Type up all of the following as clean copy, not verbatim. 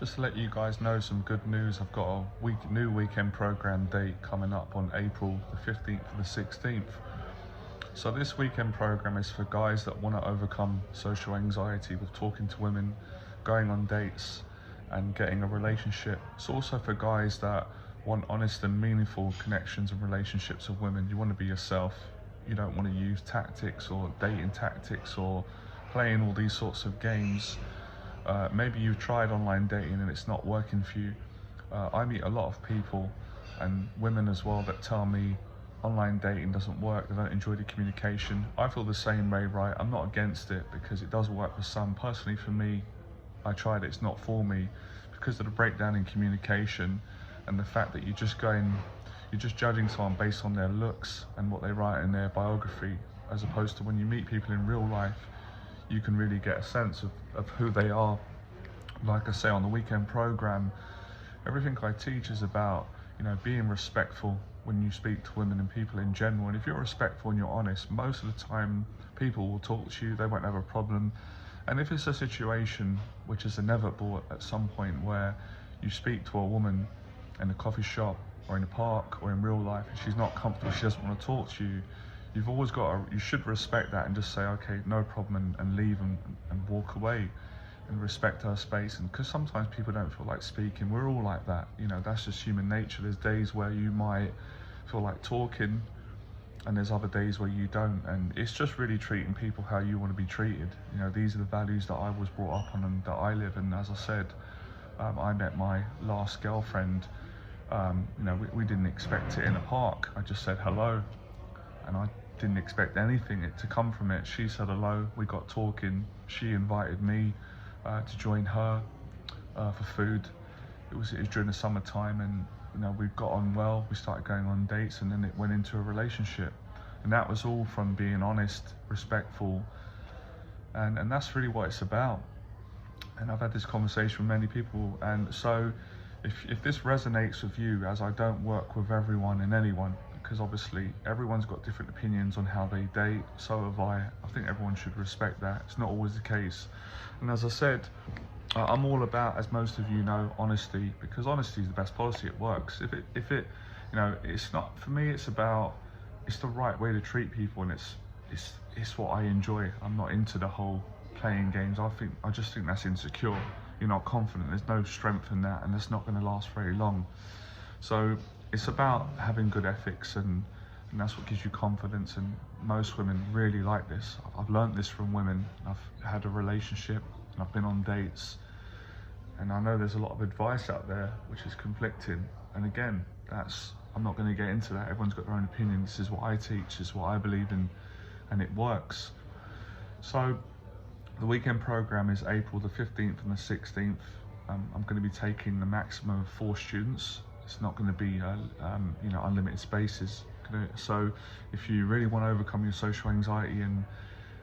Just to let you guys know some good news, I've got a new weekend program date coming up on April the 15th to the 16th. So this weekend program is for guys that want to overcome social anxiety with talking to women, going on dates and getting a relationship. It's also for guys that want honest and meaningful connections and relationships with women. You want to be yourself. You don't want to use tactics or dating tactics or playing all these sorts of games. Maybe you've tried online dating and it's not working for you. I meet a lot of people and women as well that tell me online dating doesn't work, they don't enjoy the communication. I feel the same way, right? I'm not against it because it does work for some. Personally for me, I tried it, it's not for me because of the breakdown in communication and the fact that you're just judging someone based on their looks and what they write in their biography, as opposed to when you meet people in real life, you can really get a sense of who they are. Like I say, on the weekend program, everything I teach is about, being respectful when you speak to women and people in general. And if you're respectful and you're honest, most of the time people will talk to you, they won't have a problem. And if it's a situation which is inevitable at some point where you speak to a woman in a coffee shop or in a park or in real life and she's not comfortable, she doesn't want to talk to you, you should respect that and just say, okay, no problem, and leave and walk away and respect her space. And because sometimes people don't feel like speaking, we're all like that, that's just human nature. There's days where you might feel like talking and there's other days where you don't, and it's just really treating people how you want to be treated. These are the values that I was brought up on and that I live. And as I said, I met my last girlfriend, we didn't expect it in a park. I just said hello and I didn't expect anything to come from it. She said hello, we got talking, she invited me to join her for food. It was during the summertime, and we got on well, we started going on dates, and then it went into a relationship. And that was all from being honest, respectful, and that's really what it's about. And I've had this conversation with many people, and so if this resonates with you, as I don't work with everyone and anyone, because obviously everyone's got different opinions on how they date, so have I think everyone should respect that. It's not always the case. And as I said, I'm all about, as most of you know, honesty, because honesty is the best policy. It works. If it it's not, for me, it's the right way to treat people, and it's what I enjoy. I'm not into the whole playing games. I just think that's insecure. You're not confident, there's no strength in that, and it's not going to last very long. So it's about having good ethics, and that's what gives you confidence. And most women really like this. I've learned this from women. I've had a relationship and I've been on dates, and I know there's a lot of advice out there which is conflicting, and again, I'm not going to get into that. Everyone's got their own opinion. This is what I teach, this is what I believe in, and it works. So the weekend program is April the 15th and the 16th. I'm going to be taking the maximum of 4 students. It's not going to be unlimited spaces. So if you really want to overcome your social anxiety and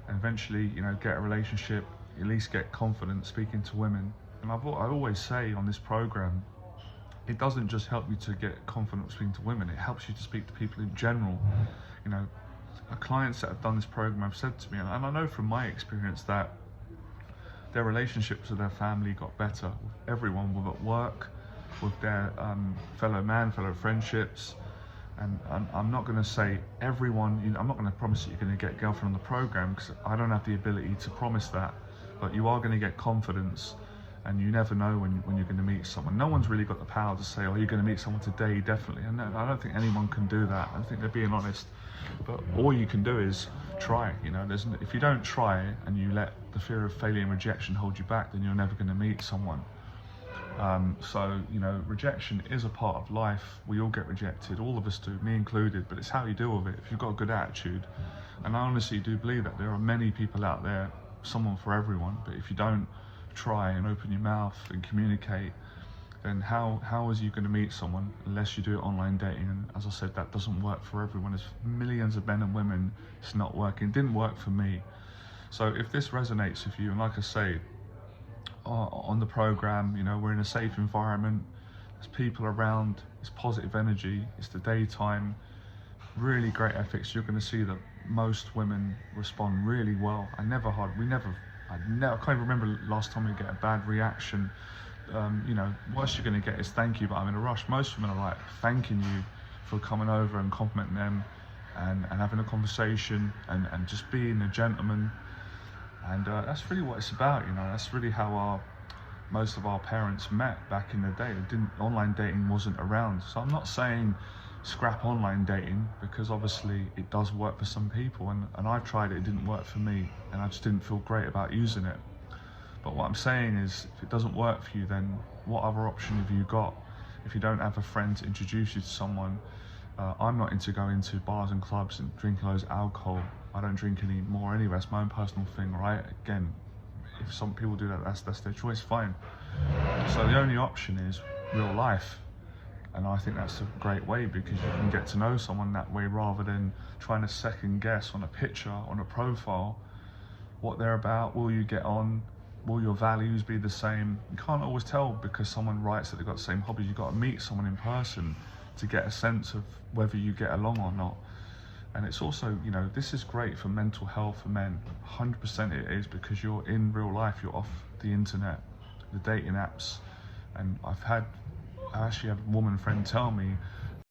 eventually get a relationship, at least get confident speaking to women. And I always say on this program, it doesn't just help you to get confident speaking to women, it helps you to speak to people in general. Clients that have done this program have said to me, and I know from my experience, that their relationships with their family got better, with everyone, with at work, with their fellow friendships. And I'm not going to say everyone, I'm not going to promise that you're going to get a girlfriend on the program, because I don't have the ability to promise that, but you are going to get confidence, and you never know when you're going to meet someone. No one's really got the power to say, oh, you're going to meet someone today, definitely. And I don't think anyone can do that. I think they're being honest. But all you can do is try. If you don't try and you let the fear of failure and rejection hold you back, then you're never going to meet someone. So rejection is a part of life. We all get rejected, all of us do, me included, but it's how you deal with it. If you've got a good attitude, and I honestly do believe that there are many people out there, someone for everyone, but if you don't try and open your mouth and communicate, then how is you going to meet someone unless you do it online dating? And as I said, that doesn't work for everyone. There's millions of men and women, it's not working. It didn't work for me. So if this resonates with you, and like I say, on the program, we're in a safe environment, there's people around, it's positive energy, it's the daytime, really great ethics. You're going to see that most women respond really well. I can't even remember last time we get a bad reaction. you know, worst you're going to get is thank you, but I'm in a rush. Most women are like thanking you for coming over and complimenting them and having a conversation and just being a gentleman. And that's really what it's about, you know. That's really how most of our parents met back in the day. Online dating wasn't around. So I'm not saying scrap online dating, because obviously it does work for some people, and I've tried it didn't work for me, and I just didn't feel great about using it. But what I'm saying is, if it doesn't work for you, then what other option have you got? If you don't have a friend to introduce you to someone, I'm not into going to bars and clubs and drinking loads of alcohol. I don't drink any more anyway. That's my own personal thing, right? Again, if some people do that, that's their choice, fine. So the only option is real life. And I think that's a great way, because you can get to know someone that way rather than trying to second guess on a picture, on a profile, what they're about. Will you get on? Will your values be the same? You can't always tell because someone writes that they've got the same hobbies. You've got to meet someone in person to get a sense of whether you get along or not. And it's also, you know, this is great for mental health for men. 100% it is, because you're in real life, you're off the internet, the dating apps. And I actually had a woman friend tell me